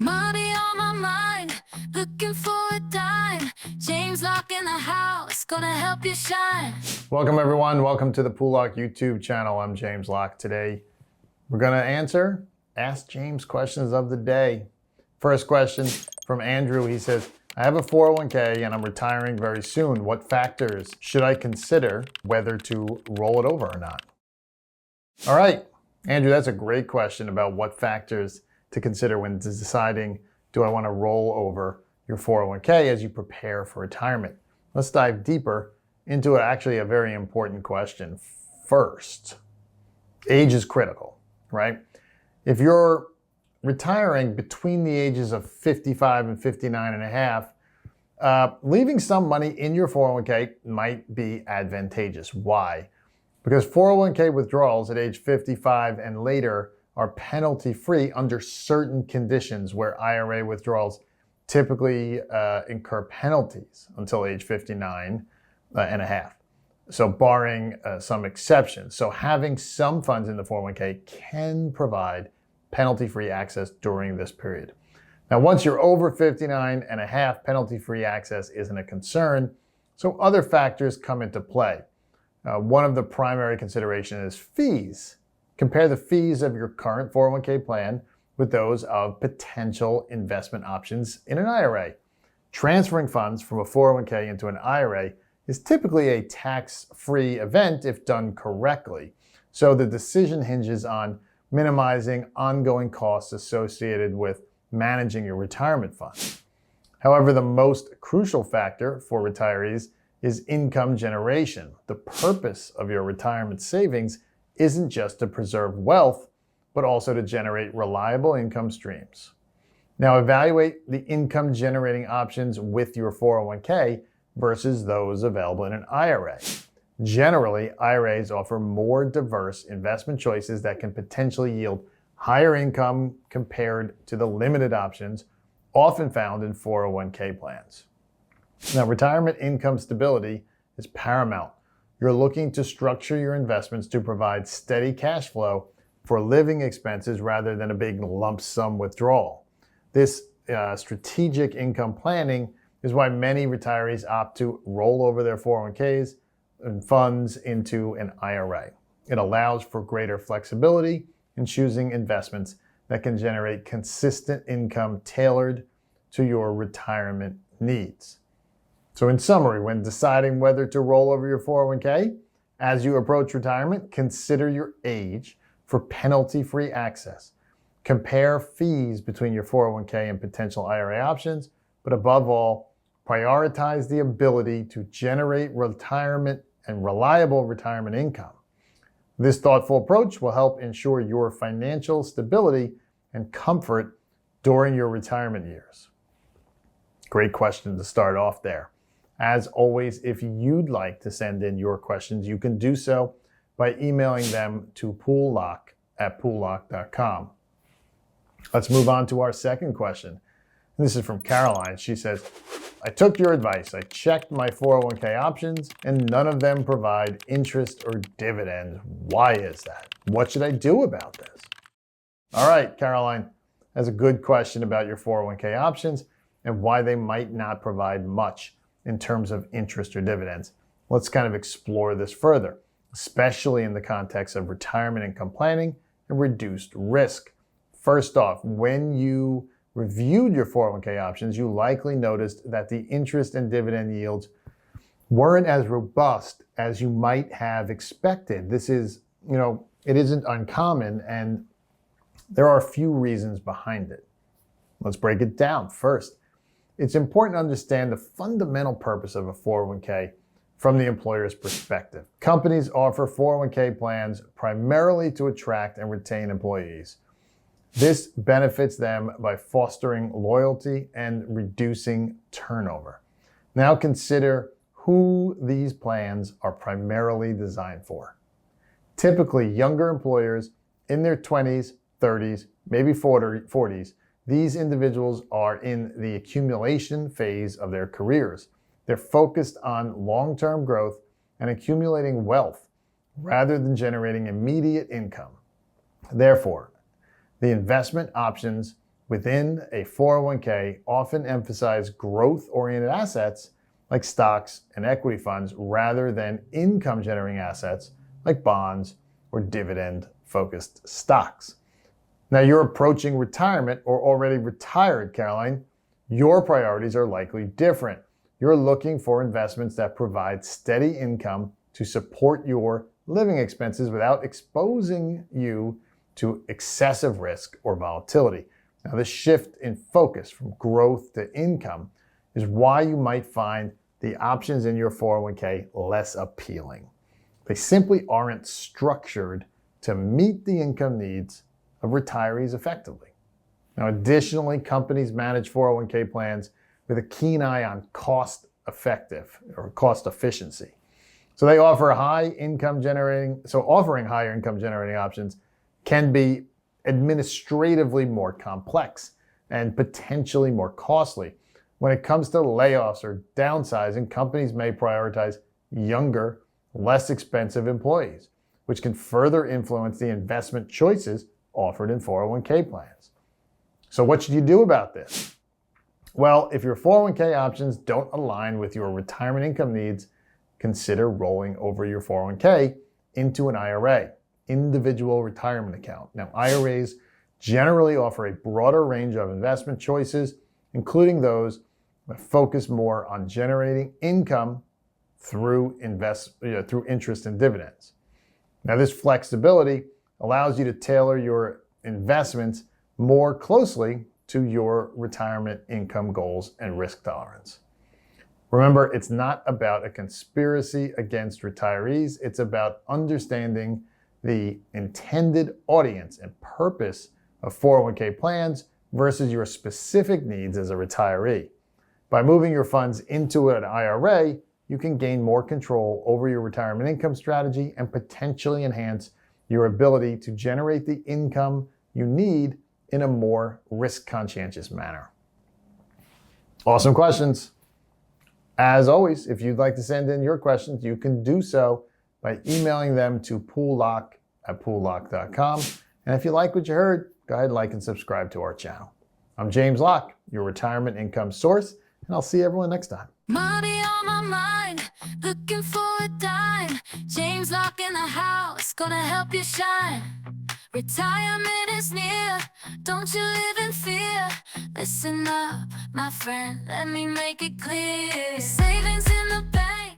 Money on my mind, looking for a dime. James Locke in the house, gonna help you shine. Welcome everyone, welcome to the Poole Locke YouTube channel. I'm James Locke. Today we're gonna answer Ask James questions of the day. First question from Andrew. He says, I have a 401k and I'm retiring very soon. What factors should I consider whether to roll it over or not? All right, Andrew, that's a great question about what factors to consider when deciding, do I want to roll over your 401k as you prepare for retirement? Let's dive deeper into actually a very important question. First, age is critical, right? If you're retiring between the ages of 55 and 59 and a half, leaving some money in your 401k might be advantageous. Why? Because 401k withdrawals at age 55 and later are penalty-free under certain conditions, where IRA withdrawals typically incur penalties until age 59 and a half. So barring some exceptions. So having some funds in the 401k can provide penalty-free access during this period. Now, once you're over 59 and a half, penalty-free access isn't a concern. So other factors come into play. One of the primary considerations is fees. Compare the fees of your current 401k plan with those of potential investment options in an IRA. Transferring funds from a 401k into an IRA is typically a tax-free event if done correctly. So the decision hinges on minimizing ongoing costs associated with managing your retirement fund. However, the most crucial factor for retirees is income generation. The purpose of your retirement savings isn't just to preserve wealth, but also to generate reliable income streams. Now, evaluate the income generating options with your 401k versus those available in an IRA. Generally, IRAs offer more diverse investment choices that can potentially yield higher income compared to the limited options often found in 401k plans. Now, retirement income stability is paramount. You're looking to structure your investments to provide steady cash flow for living expenses rather than a big lump sum withdrawal. This strategic income planning is why many retirees opt to roll over their 401ks and funds into an IRA. It allows for greater flexibility in choosing investments that can generate consistent income tailored to your retirement needs. So in summary, when deciding whether to roll over your 401k, as you approach retirement, consider your age for penalty-free access. Compare fees between your 401k and potential IRA options, but above all, prioritize the ability to generate retirement and reliable retirement income. This thoughtful approach will help ensure your financial stability and comfort during your retirement years. Great question to start off there. As always, if you'd like to send in your questions, you can do so by emailing them to poollocke@poollocke.com. Let's move on to our second question. This is from Caroline. She says, I took your advice. I checked my 401k options and none of them provide interest or dividends. Why is that? What should I do about this? All right, Caroline, that's a good question about your 401k options and why they might not provide much in terms of interest or dividends. Let's kind of explore this further, especially in the context of retirement income planning and reduced risk. First off, when you reviewed your 401k options, you likely noticed that the interest and dividend yields weren't as robust as you might have expected. This is, it isn't uncommon, and there are a few reasons behind it. Let's break it down. First, it's important to understand the fundamental purpose of a 401k from the employer's perspective. Companies offer 401k plans primarily to attract and retain employees. This benefits them by fostering loyalty and reducing turnover. Now consider who these plans are primarily designed for. Typically, younger employers in their 20s, 30s, maybe 40s, these individuals are in the accumulation phase of their careers. They're focused on long-term growth and accumulating wealth rather than generating immediate income. Therefore, the investment options within a 401k often emphasize growth-oriented assets like stocks and equity funds rather than income-generating assets like bonds or dividend-focused stocks. Now, you're approaching retirement or already retired, Caroline. Your priorities are likely different. You're looking for investments that provide steady income to support your living expenses without exposing you to excessive risk or volatility. Now, this shift in focus from growth to income is why you might find the options in your 401k less appealing. They simply aren't structured to meet the income needs of retirees effectively. Now, additionally, companies manage 401k plans with a keen eye on cost efficiency. So they offer offering higher income generating options can be administratively more complex and potentially more costly. When it comes to layoffs or downsizing, companies may prioritize younger, less expensive employees, which can further influence the investment choices offered in 401k plans. So what should you do about this? Well, if your 401k options don't align with your retirement income needs, consider rolling over your 401k into an IRA, individual retirement account. Now, IRAs generally offer a broader range of investment choices, including those that focus more on generating income through interest and dividends. Now, this flexibility allows you to tailor your investments more closely to your retirement income goals and risk tolerance. Remember, it's not about a conspiracy against retirees. It's about understanding the intended audience and purpose of 401k plans versus your specific needs as a retiree. By moving your funds into an IRA, you can gain more control over your retirement income strategy and potentially enhance your ability to generate the income you need in a more risk-conscientious manner. Awesome questions. As always, if you'd like to send in your questions, you can do so by emailing them to poollocke@poollocke.com. And if you like what you heard, go ahead and like and subscribe to our channel. I'm James Locke, your retirement income source, and I'll see everyone next time. Money on my mind, looking for a dime. James Locke in the house, gonna help you shine. Retirement is near, don't you live in fear. Listen up, my friend, let me make it clear. Savings in the bank.